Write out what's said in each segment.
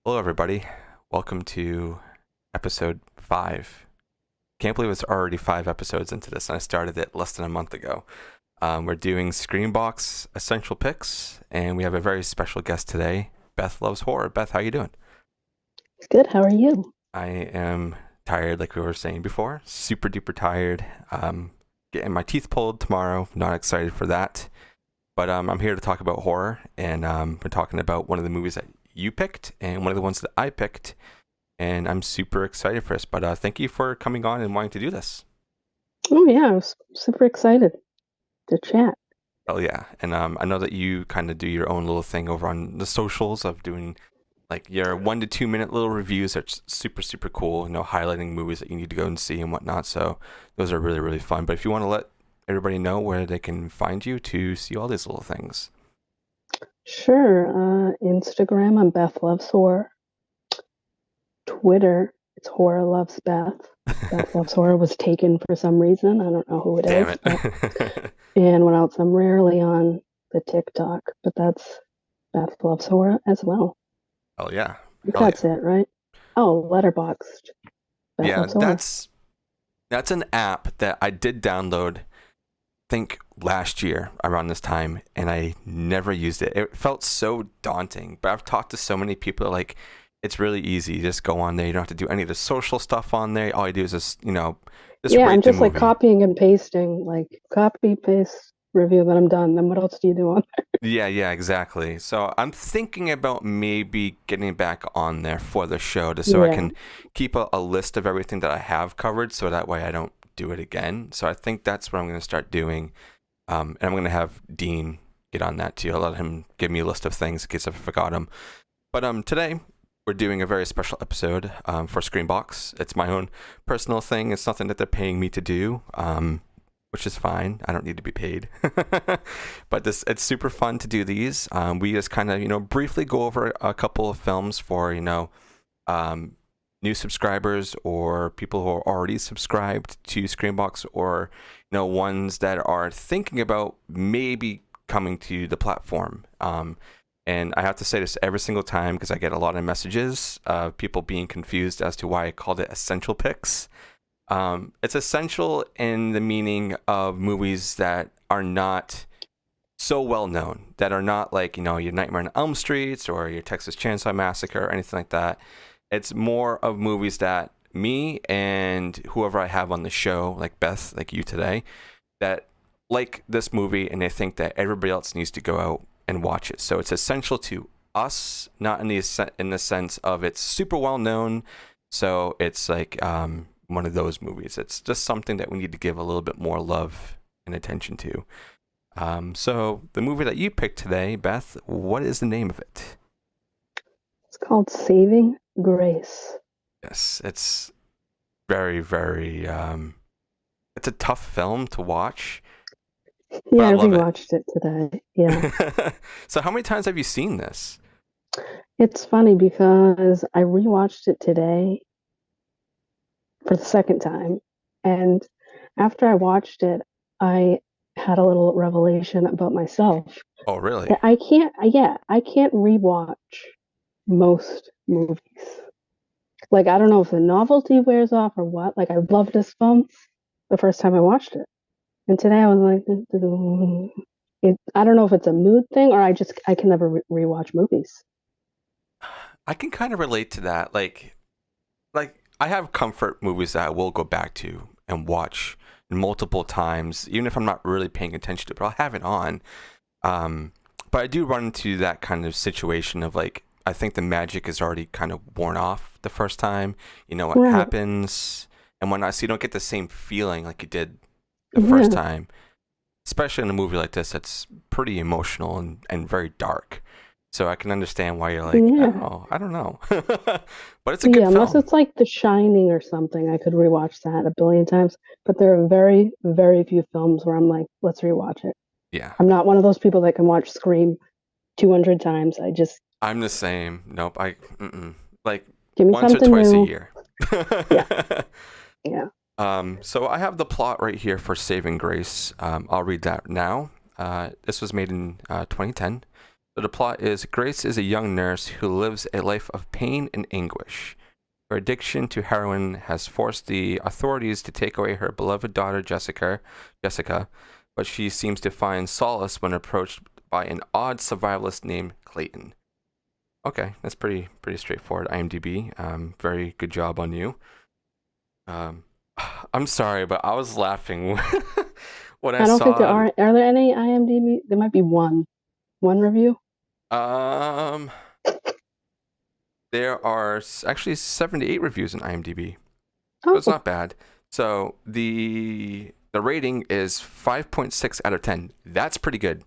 Hello, everybody. Welcome to episode 5. Can't believe it's already 5 episodes into this, and I started it less than a month ago. We're doing Screambox Essential Picks, and we have a very special guest today, Beth Loves Horror. Beth, how you doing? Good. How are you? I am tired, like we were saying before. Super duper tired. Getting my teeth pulled tomorrow. Not excited for that. But I'm here to talk about horror, and we're talking about one of the movies that you picked and one of the ones that I picked. And I'm super excited for this. But thank you for coming on and wanting to do this. Oh yeah, I was super excited to chat. Oh yeah, and I know that you kind of do your own little thing over on the socials of doing like your 1 to 2 minute little reviews. That's super super cool. Highlighting movies that you need to go and see and whatnot. So those are really really fun. But if you want to let everybody know where they can find you to see all these little things. Sure. Instagram, I'm Beth Loves Horror. Twitter, it's Horror Loves Beth. Beth Loves Horror was taken for some reason. I don't know who it Damn is. it. And what else? I'm rarely on the TikTok, but that's Beth Loves Horror as well. Oh yeah. I think Hell that's yeah. it, right? Oh, Letterboxd. Beth Yeah, Loves Horror. that's an app that I did download think last year around this time, and I never used it. It felt so daunting, but I've talked to so many people like it's really easy. You just go on there. You don't have to do any of the social stuff on there. All you do is just Yeah, I'm rate the just like movie. copying and pasting, like copy, paste, review, then I'm done. Then what else do you do on? Yeah, exactly. So I'm thinking about maybe getting back on there for the show, just so I Yeah. can keep a list of everything that I have covered, so that way I don't do it again. So I think that's what I'm going to start doing. And I'm going to have Dean get on that too. I'll let him give me a list of things in case I forgot them. But today we're doing a very special episode for Screenbox. It's my own personal thing. It's nothing that they're paying me to do, which is fine. I don't need to be paid. But it's super fun to do these. We just kind of briefly go over a couple of films for um, new subscribers or people who are already subscribed to Screenbox, or ones that are thinking about maybe coming to the platform. And I have to say this every single time because I get a lot of messages of people being confused as to why I called it Essential Picks. It's essential in the meaning of movies that are not so well known, that are not like, your Nightmare on Elm Street or your Texas Chainsaw Massacre or anything like that. It's more of movies that me and whoever I have on the show, like Beth, like you today, that like this movie and they think that everybody else needs to go out and watch it. So it's essential to us, not in the sense of it's super well known. So it's like one of those movies. It's just something that we need to give a little bit more love and attention to. So the movie that you picked today, Beth, what is the name of it? It's called Saving Grace. Yes, it's very, very. It's a tough film to watch, but Yeah, I I love it. rewatched it today. Yeah. So how many times have you seen this? It's funny because I rewatched it today for the second time. And after I watched it, I had a little revelation about myself Oh, really? that I can't rewatch most movies. Like, I don't know if the novelty wears off or what. Like, I loved this film the first time I watched it. And today I was like, I don't know if it's a mood thing or I can never rewatch movies. I can kind of relate to that. Like I have comfort movies that I will go back to and watch multiple times, even if I'm not really paying attention to it. But I'll have it on. Um, but I do run into that kind of situation of like I think the magic is already kind of worn off the first time. You know what Right. happens and whatnot, so you don't get the same feeling like you did the first Yeah. time. Especially in a movie like this that's pretty emotional and very dark. So I can understand why you're like, Yeah. oh, I don't know. But it's a good Yeah. Unless film. it's like The Shining or something, I could rewatch that a billion times. But there are very, very few films where I'm like, let's rewatch it. Yeah. I'm not one of those people that can watch Scream 200 times. I just I'm the same. Nope. Like give me once or something twice a new. year. Yeah. Yeah. So I have the plot right here for Saving Grace. I'll read that now. This was made in 2010. So the plot is Grace is a young nurse who lives a life of pain and anguish. Her addiction to heroin has forced the authorities to take away her beloved daughter Jessica, but she seems to find solace when approached by an odd survivalist named Clayton. Okay, that's pretty straightforward. IMDb, very good job on you. I'm sorry, but I was laughing when I I don't think there saw. are. Are there any IMDb? There might be one review. Um, there are actually 78 reviews in IMDb, so it's Oh, not bad. So the rating is 5.6 out of 10. That's pretty good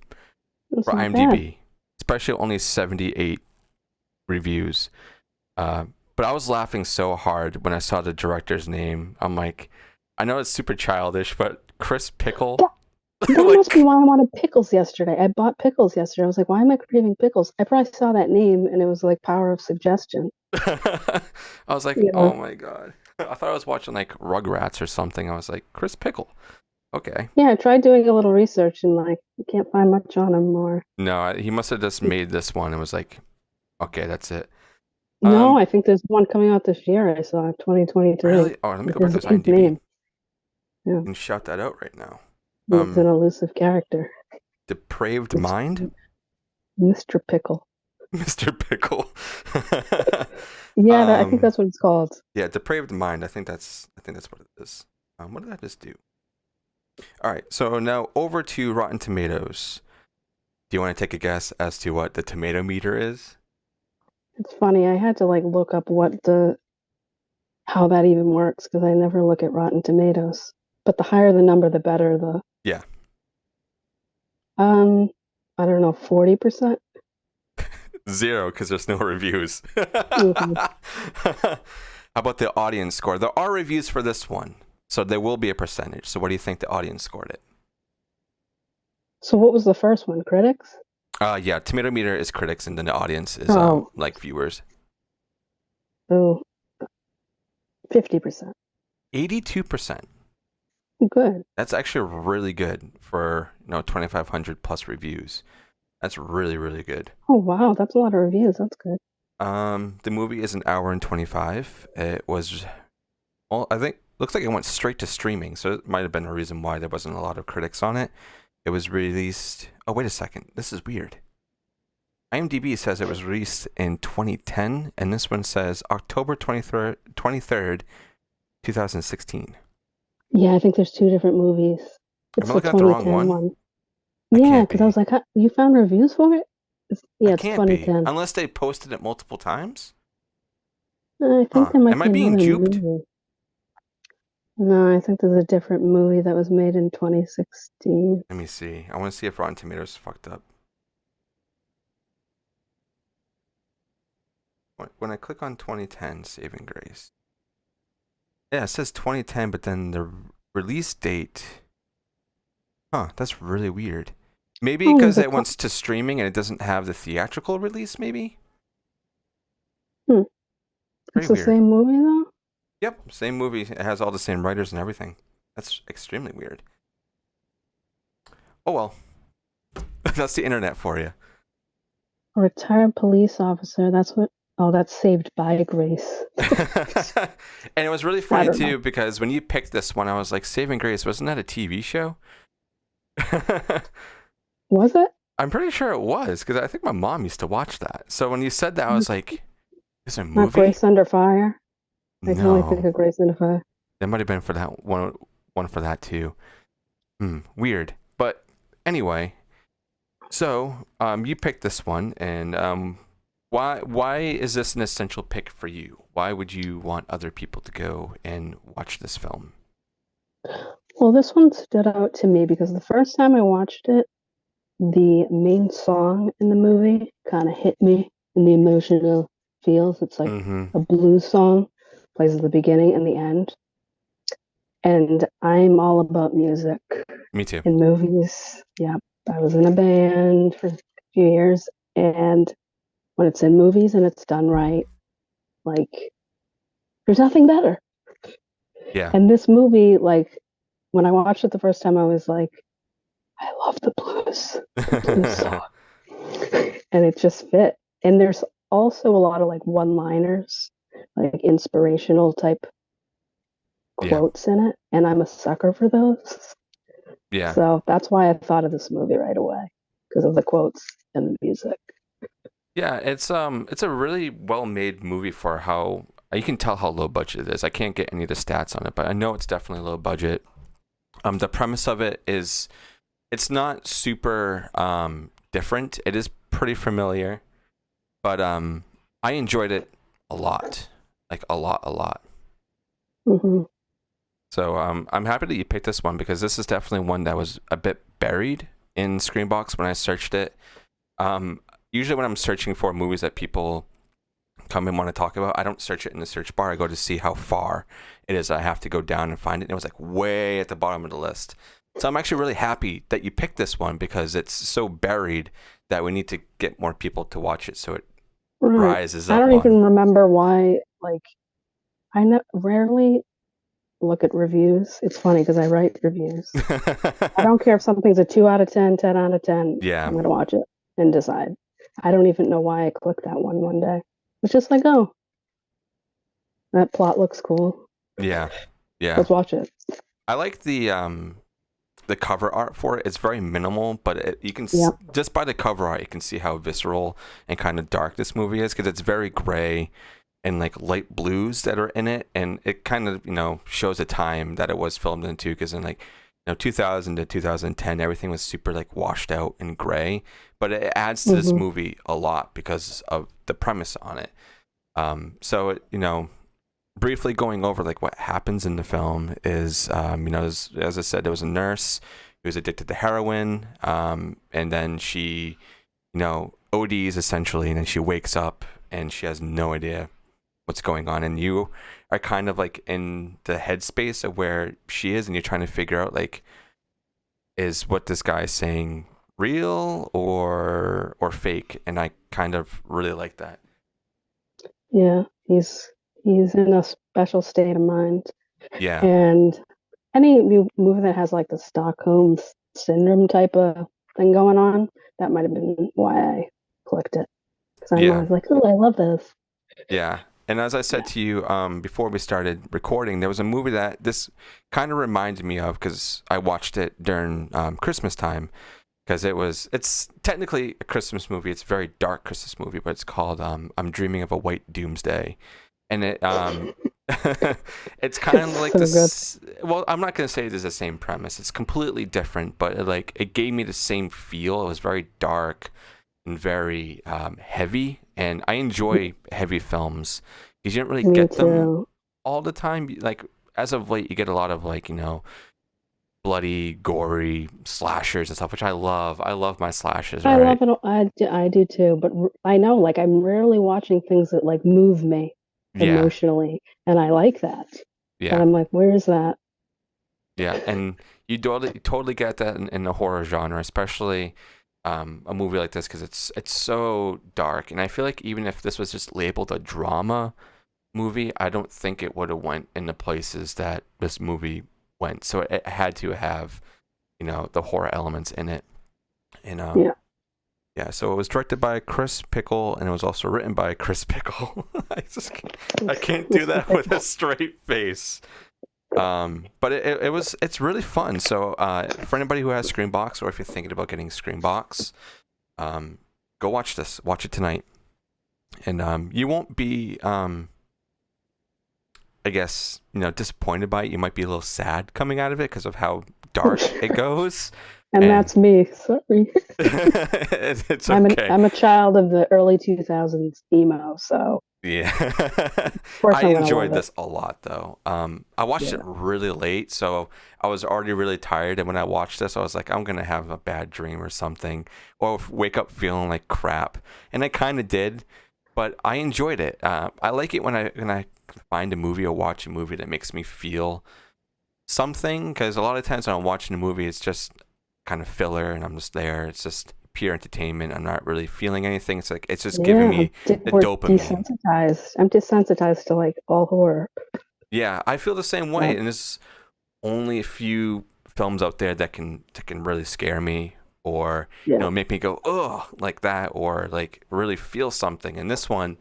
that's for not bad. IMDb, especially only 78 reviews. But I was laughing so hard when I saw the director's name. I'm like, I know it's super childish, but Chris Pickle. That must be why I wanted pickles yesterday. I bought pickles yesterday. I was like, why am I craving pickles? I probably saw that name and it was like power of suggestion. I was like, Yeah. oh my god. I thought I was watching like Rugrats or something. I was like, Chris Pickle. Okay. Yeah, I tried doing a little research and like you can't find much on him or No, he must have just made this one and was like, okay, that's it. no, I think there's one coming out this year. I saw 2023 Really? Oh, let me with go back to his his IMDb name. Yeah, and shout that out right now. he's an elusive character. Depraved Mind? Mr. Pickle. Mr. Pickle. Yeah, I think that's what it's called. Yeah, Depraved Mind. I think that's what it is. What did I just do? All right, so now over to Rotten Tomatoes. Do you want to take a guess as to what the tomato meter is? It's funny. I had to like look up how that even works because I never look at Rotten Tomatoes. But the higher the number, the better. Yeah. I don't know, 40%. 0 because there's no reviews. How about the audience score? There are reviews for this one, so there will be a percentage. So what do you think the audience scored it? So what was the first one? Critics? Yeah, tomato meter is critics, and then the audience is like viewers. Oh, 50%. 82%. Good. That's actually really good for 2,500 plus reviews. That's really, really good. Oh wow, that's a lot of reviews. That's good. The movie is an hour and 25. It was, well, I think looks like it went straight to streaming, so it might have been a reason why there wasn't a lot of critics on it. It was released. Oh, wait a second. This is weird. IMDb says it was released in 2010, and this one says October 23rd, 2016. Yeah, I think there's two different movies. It's Am I looking at the wrong one? Yeah, because I was like, you found reviews for it? It's 2010. Unless they posted it multiple times. I think there might Am be I being another duped? movie. No, I think there's a different movie that was made in 2016. Let me see. I want to see if Rotten Tomatoes fucked up. When I click on 2010, Saving Grace. Yeah, it says 2010, but then the release date. Huh, that's really weird. Maybe because it went to streaming and it doesn't have the theatrical release, maybe? It's the same movie, though? Yep, same movie. It has all the same writers and everything. That's extremely weird. Oh, well. That's the internet for you. A retired police officer. That's Saved by Grace. And it was really funny, too, because when you picked this one, I was like, Saving Grace, wasn't that a TV show? Was it? I'm pretty sure it was, because I think my mom used to watch that. So when you said that, I was like, is it a movie? Not Grace Under Fire? I can only No. think of Grace Under Fire. That might have been for that one for that, too. Weird. But anyway, so you picked this one, and why is this an essential pick for you? Why would you want other people to go and watch this film? Well, this one stood out to me because the first time I watched it, the main song in the movie kind of hit me in the emotional feels. It's like a blues song, plays at the beginning and the end. And I'm all about music. Me too. In movies. Yeah. I was in a band for a few years, and when it's in movies and it's done right, like there's nothing better. Yeah. And this movie, like when I watched it the first time, I was like, I love the blues. The blues song. and it just fit. And there's also a lot of like one-liners, like inspirational type Yeah. quotes in it, and I'm a sucker for those. Yeah. So that's why I thought of this movie right away because of the quotes and the music. Yeah, it's a really well made movie for how you can tell how low budget it is. I can't get any of the stats on it, but I know it's definitely low budget. The premise of it is it's not super different. It is pretty familiar, but I enjoyed it a lot, like a lot. Hmm. So I'm happy that you picked this one because this is definitely one that was a bit buried in Screambox when I searched it. Um, Usually when I'm searching for movies that people come and want to talk about, I don't search it in the search bar. I go to see how far it is. I have to go down and find it. And it was like way at the bottom of the list. So I'm actually really happy that you picked this one because it's so buried that we need to get more people to watch it so it Right. rises I up don't on. even remember why. Like, rarely look at reviews. It's funny because I write reviews. I don't care if something's a 2 out of 10, 10 out of 10. Yeah, I'm gonna watch it and decide. I don't even know why I clicked that one day. It's just like, oh, that plot looks cool. yeah, yeah. Let's watch it. I like the cover art for it. It's very minimal, but you can Yep. just by the cover art, you can see how visceral and kind of dark this movie is because it's very gray and like light blues that are in it, and it kind of shows the time that it was filmed into because in like 2000 to 2010 everything was super like washed out and gray, but it adds to this Hmm. movie a lot because of the premise on it. So briefly going over like what happens in the film is as I said, there was a nurse who was addicted to heroin, and then she ODs essentially, and then she wakes up and she has no idea what's going on, and you are kind of like in the headspace of where she is, and you're trying to figure out like, is what this guy is saying real or fake, and I kind of really like that. Yeah, he's in a special state of mind. Yeah, And any movie that has like the Stockholm syndrome type of thing going on, that might have been why I clicked it. Because I'm yeah, always like, oh, I love this. yeah. And as I said Yeah. to you before we started recording, there was a movie that this kind of reminded me of because I watched it during Christmas time, because it's technically a Christmas movie. It's a very dark Christmas movie, but it's called I'm Dreaming of a White Doomsday, and it it's kind of It's like so good. this. Well, I'm not gonna say it is the same premise. It's completely different, but it gave me the same feel. It was very dark and very heavy, and I enjoy heavy films because you don't really Me get them too. all the time. Like as of late, you get a lot of like bloody, gory slashers and stuff, which I love. I love my slashers, I right? love it. I do too. But I know, like, I'm rarely watching things that like move me Yeah, emotionally, and I like that. But yeah, I'm like, where is that? yeah. And you totally get that in the horror genre, especially a movie like this because it's so dark. And I feel like even if this was just labeled a drama movie, I don't think it would have went in the places that this movie went. So it had to have the horror elements in it. And Yeah. yeah, so it was directed by Chris Pickle, and it was also written by Chris Pickle. I can't do that with a straight face. But it's really fun. So for anybody who has Screambox, or if you're thinking about getting Screambox, go watch this. Watch it tonight, and you won't be I guess disappointed by it. You might be a little sad coming out of it because of how dark it goes, And and that's me. Sorry. it's okay. I'm a child of the early 2000s emo, so Yeah. of course I I'm gonna enjoyed love it. this a lot though. I watched it Yeah. really late, so I was already really tired, and when I watched this I was like, I'm gonna have a bad dream or something, or wake up feeling like crap. And I kinda did, but I enjoyed it. I like it when I find a movie or watch a movie that makes me feel something, because a lot of times when I'm watching a movie it's just kind of filler and I'm just there. It's just pure entertainment. I'm not really feeling anything. It's like it's just giving Yeah, me the we're dopamine. desensitized. I'm desensitized to like all horror. Yeah, I feel the same way, Yeah. and there's only a few films out there that can really scare me. or Yeah. make me go ugh like that, or like really feel something. And this one,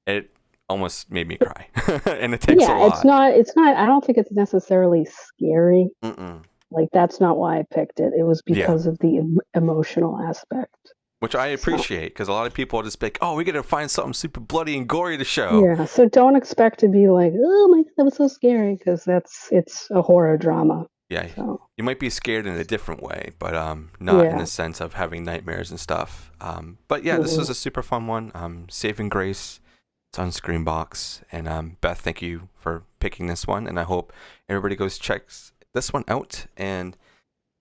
it almost made me cry, and it takes a Yeah, lot. it's not, I don't think it's necessarily scary. Mm-mm. Like, that's not why I picked it. It was Yeah, because of the emotional aspect. which I So, appreciate, because a lot of people just be like, oh, we gotta find something super bloody and gory to show. yeah, so don't expect to be like, oh my God, that was so scary, because it's a horror drama. Yeah, So, you might be scared in a different way, but not in yeah. the sense of having nightmares and stuff. But yeah, this was Mhm. a super fun one. Saving Grace. It's on Screambox, and Beth, thank you for picking this one, and I hope everybody goes checks this one out. And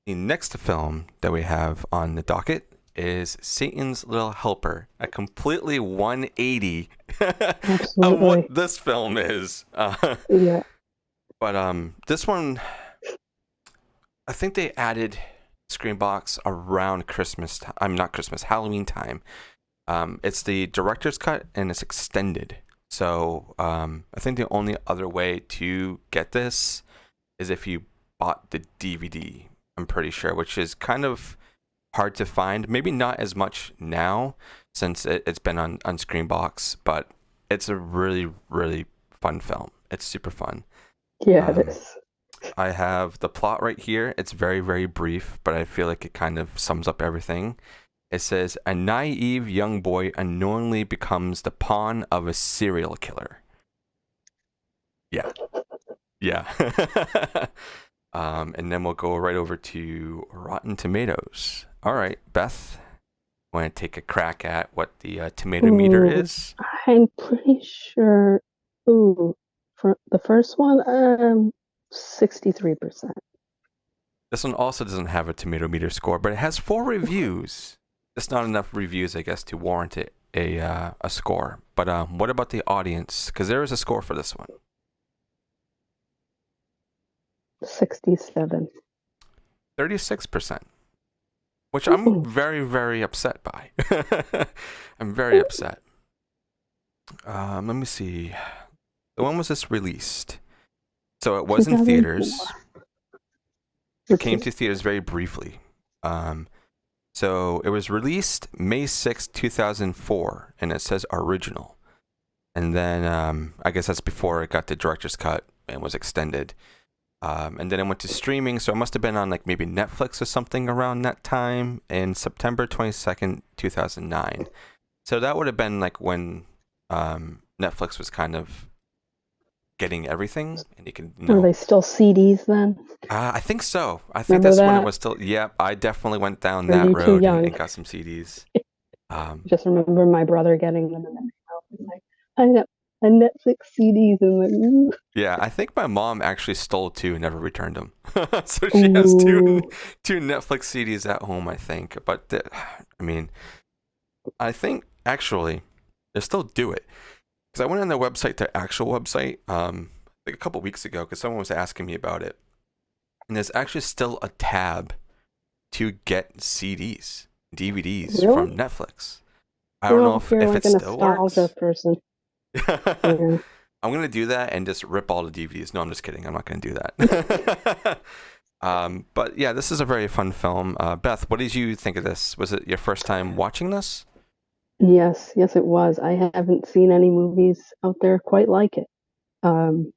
the next film that we have on the docket is Satan's Little Helper, a completely 180 of what Absolutely. this film is. Yeah. But this one, I think they added Screambox around Christmas. I'm not Christmas, Halloween time. It's the director's cut and it's extended. So I think the only other way to get this is if you bought the DVD. I'm pretty sure, which is kind of hard to find. Maybe not as much now since it's been on Screambox, but it's a really really fun film. It's super fun. Yeah, it Um, is. I have the plot right here. It's very, very brief, but I feel like it kind of sums up everything. It says, a naive young boy unknowingly becomes the pawn of a serial killer. Yeah. Yeah. And then we'll go right over to Rotten Tomatoes. All right, Beth, want to take a crack at what the tomato meter Ooh, is? I'm pretty sure. Ooh, for the first one, 63%. This one also doesn't have a tomato meter score, but it has 4 reviews. It's not enough reviews, I guess, to warrant it a score. But what about the audience? Because there is a score for this one. 67. 36%, which I'm Ooh, very, very upset by. I'm very upset. Let me see. When was this released? So it was in 2004. theaters. It Which came is to theaters very briefly. So it was released May 6th, 2004, and it says original. And then I guess that's before it got the director's cut and was extended. And then it went to streaming, so it must have been on like maybe Netflix or something around that time in September 22nd, 2009. So that would have been like when Netflix was kind of getting everything, and you can Were they still CDs then? I think so. I think Remember that's when it that? was still. Yeah, I definitely went down Or are that you too road young? and got some CDs. Just remember my brother getting them and then like, I got a Netflix CDs and like, Yeah, I think my mom actually stole 2 and never returned them. So she has two ooh. two Netflix CDs at home, I think. But I mean, I think actually they still do it, because I went on their website, their actual website, like a couple weeks ago, because someone was asking me about it, and there's actually still a tab to get CDs, DVDs Really? from Netflix. I don't know Well, you're if like it a still nostalgia works. person. Yeah. I'm gonna do that and just rip all the DVDs. No, I'm just kidding. I'm not gonna do that. But yeah, this is a very fun film. Beth, what did you think of this? Was it your first time watching this? Yes, yes, it was. I haven't seen any movies out there quite like it. Um,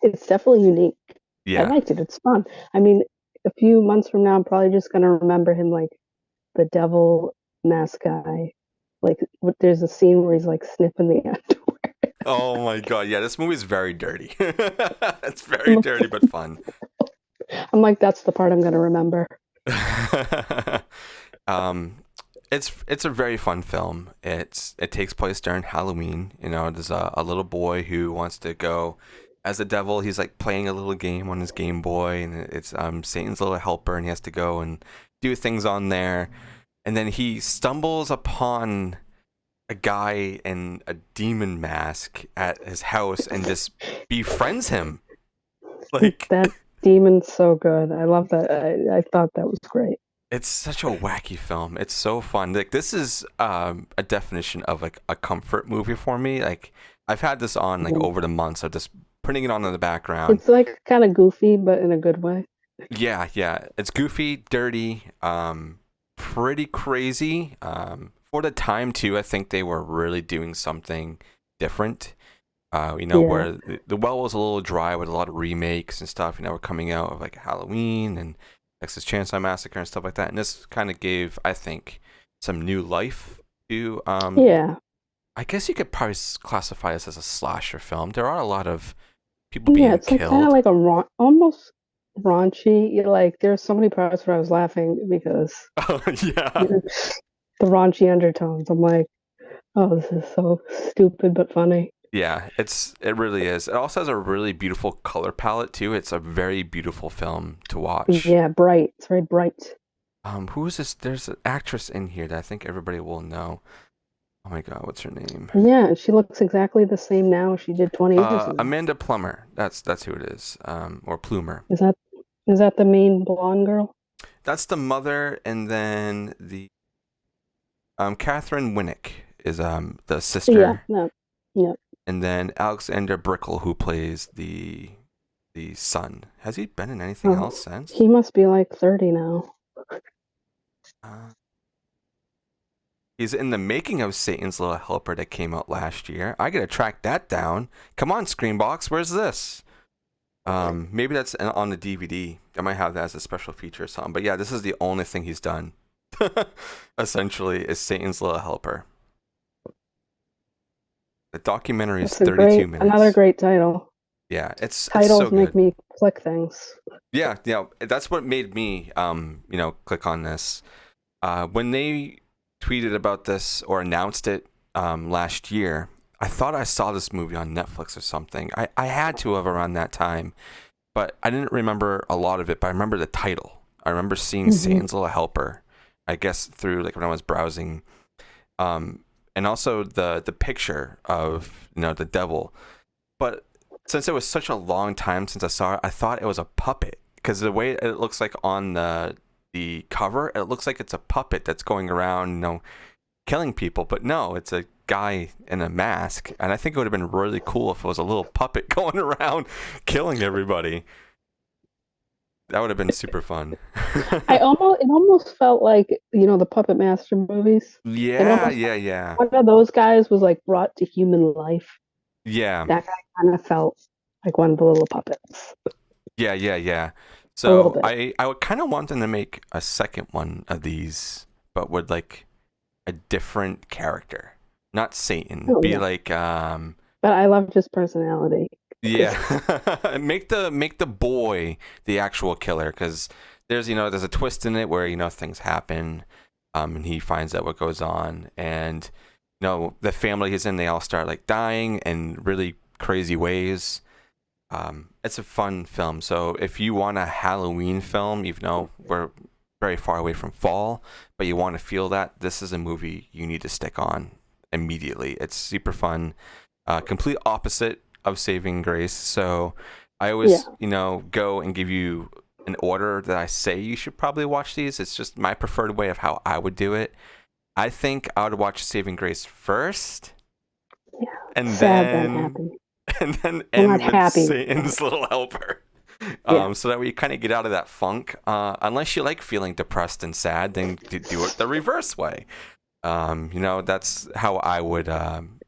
it's definitely unique. I Yeah. liked it. It's fun. I mean, a few months from now, I'm probably just gonna remember him like the devil mask guy. Like, there's a scene where he's like sniffing the underwear. Oh my god. Yeah, this movie is very dirty. It's very dirty but fun. I'm like, that's the part I'm gonna remember. um, it's a very fun film. It takes place during Halloween. There's a little boy who wants to go as a devil. He's like playing a little game on his Game Boy, and it's Satan's little helper, and he has to go and do things on there. And then he stumbles upon a guy in a demon mask at his house and just befriends him. Like, That demon's so good. I love that. I thought that was great. it's such a wacky film. It's so fun. Like, this is a definition of like a comfort movie for me. Like, I've had this on like Mhm. over the months of just putting it on in the background. It's like kind of goofy, but in a good way. Yeah, yeah. It's goofy, dirty, pretty crazy. For the time too, I think they were really doing something different. Yeah. Where the well was a little dry with a lot of remakes and stuff. We're coming out of like Halloween and Texas Chainsaw Massacre and stuff like that. And this kind of gave, I think, some new life to. Yeah. I guess you could probably classify this as a slasher film. There are a lot of people Yeah, being it's like kind of killed. like almost raunchy. Like there's so many parts where I was laughing because Oh yeah. the raunchy undertones. I'm like, oh, this is so stupid but funny. Yeah, it really is. It also has a really beautiful color palette too. It's a very beautiful film to watch. Yeah, bright. It's very bright. Who is this? There's an actress in here that I think everybody will know. Oh my god, what's her name? Yeah, she looks exactly the same now as she did 20 years ago. Amanda Plummer. That's who it is. Or Plumer. Is that the main blonde girl? That's the mother, and then Catherine Winnick is the Yeah, sister, no, yeah. and then Alexander Brickle who plays the son. Has he been in anything Oh, else since? he must be like 30 now. Uh, he's in the making of Satan's Little Helper that came out last year. I gotta track that down. Come on, Screambox, where's this? Maybe that's on the DVD. I might have that as a special feature or something. But yeah, this is the only thing he's done. Essentially, is Satan's Little Helper. The documentary is That's a 32 another minutes. great title. Yeah, it's so Titles make good. me click things. Yeah, yeah, that's what made me click on this. When they tweeted about this or announced it last year, I thought I saw this movie on Netflix or something. I had to have around that time, but I didn't remember a lot of it, but I remember the title. I remember seeing Hmm. Satan's Little Helper, I guess through like when I was browsing, and also the picture of the devil. But since it was such a long time since I saw it, I thought it was a puppet because the way it looks like on the cover, it looks like it's a puppet that's going around, killing people. But no, it's a guy in a mask, and I think it would have been really cool if it was a little puppet going around killing everybody. That would have been super fun. It almost felt like, the Puppet Master movies. It Yeah, almost yeah, yeah, one of those guys was like brought to human life. yeah, That guy kind of felt like one of the little puppets. yeah, yeah, yeah. A little So bit. I would kind of want them to make a second one of these, but with like a different character, not Satan. Oh Be yeah. like But I loved his personality. yeah, make the boy the actual killer because there's a twist in it where things happen, and he finds out what goes on, and the family he's in, they all start like dying in really crazy ways. It's a fun film. So if you want a Halloween film, even though we're very far away from fall, but you want to feel that, this is a movie you need to stick on immediately. It's super fun. Complete opposite of Saving Grace. So I Yeah. always, go and give you an order that I say you should probably watch these. It's just my preferred way of how I would do it. I think I would watch Saving Grace first, Yeah. and Sad then then happy. and then Well, not end with happy. Satan's Little Helper. Yeah. So that way you kind of get out of that funk. Unless you like feeling depressed and sad, then do it the reverse way. That's how I would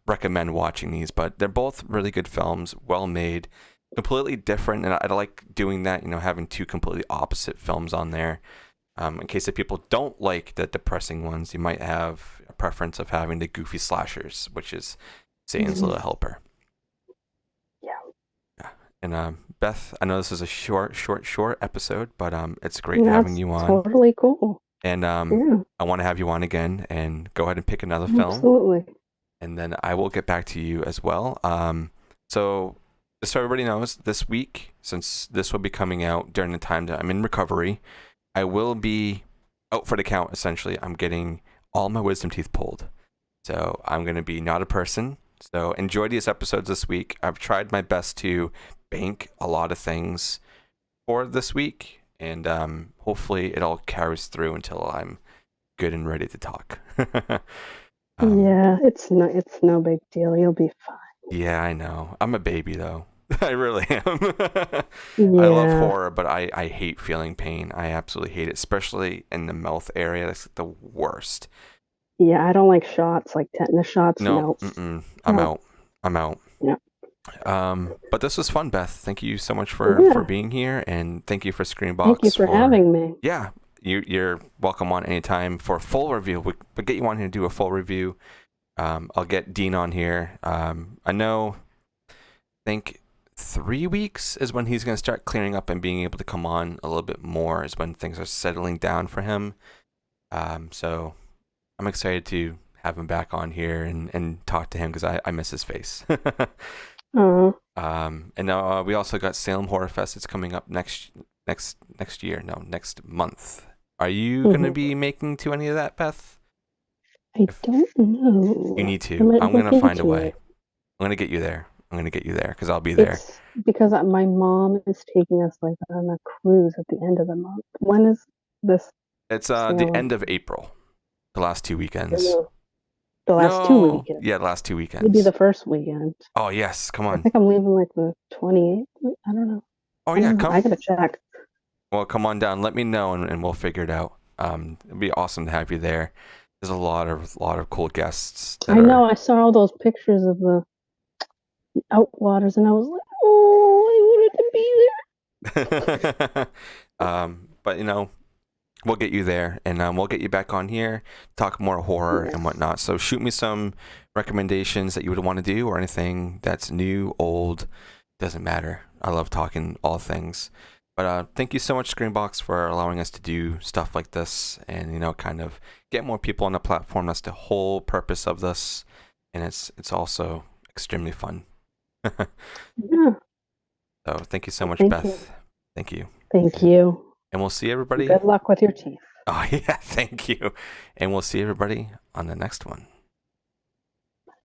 recommend watching these. But they're both really good films, well made, completely different, and I like doing that. Having two completely opposite films on there. In case if people don't like the depressing ones, you might have a preference of having the goofy slashers, which is Satan's Mhm. Little Helper. Yeah. Yeah. And Beth, I know this is a short episode, but it's great having That's you on. totally cool. And Yeah. I want to have you on again and go ahead and pick another film. Absolutely. And then I will get back to you as well. So just so everybody knows, this week, since this will be coming out during the time that I'm in recovery, I will be out for the count, essentially. I'm getting all my wisdom teeth pulled. So I'm going to be not a person. So enjoy these episodes this week. I've tried my best to bank a lot of things for this week. And hopefully it all carries through until I'm good and ready to talk. Yeah, it's no big deal. You'll be fine. Yeah, I know. I'm a baby, though. I really am. I love Yeah. horror, but I hate feeling pain. I absolutely hate it, especially in the mouth area. That's the worst. Yeah, I don't like shots, like tetanus shots. No, No. I'm No. out. I'm out. Yeah. But this was fun, Beth. Thank you so much for Yeah. being here, and thank you for Thank you Screambox for for having me. yeah. You're welcome on anytime for a full review. We'll get you on here to do a full review. I'll get Dean on here. I know. Think 3 weeks is when he's going to start clearing up and being able to come on a little bit more. Is when things are settling down for him. So I'm excited to have him back on here and talk to him because I miss his face. Oh. And now we also got Salem Horror Fest. It's coming up next year. No, next month. Are you gonna be making to any of that, Beth? I don't know. You need I to. might I'm look gonna find a into way. it. I'm gonna get you there. I'm gonna get you there because I'll be there. It's because my mom is taking us like on a cruise at the end of the month. When is this It's the Salem? end of April. The last 2 weekends. The last two No. weekends. Yeah, the last 2 Maybe weekends. the first weekend. Oh yes, come I on. think I'm leaving like the 28th. I don't know. Oh I yeah, don't know. I come. gotta check. Well, come on down. Let me know, and we'll figure it out. It'd be awesome to have you there. There's a lot of cool guests I that know. are. I saw all those pictures of the Outwaters, and I was like, oh, I wanted to be But we'll get you there, and we'll get you back on here, talk more horror there. and whatnot. So shoot me some recommendations that you would want to do, or anything that's new, old, doesn't matter. I love talking all things. But thank you so much, Screenbox, for allowing us to do stuff like this, and kind of get more people on the platform. That's the whole purpose of this, and it's also extremely fun. Yeah. So thank you so much, Thank Beth. you. Thank you. Thank you. And we'll see everybody. Good luck with your teeth. Oh, yeah, thank you. And we'll see everybody on the next one.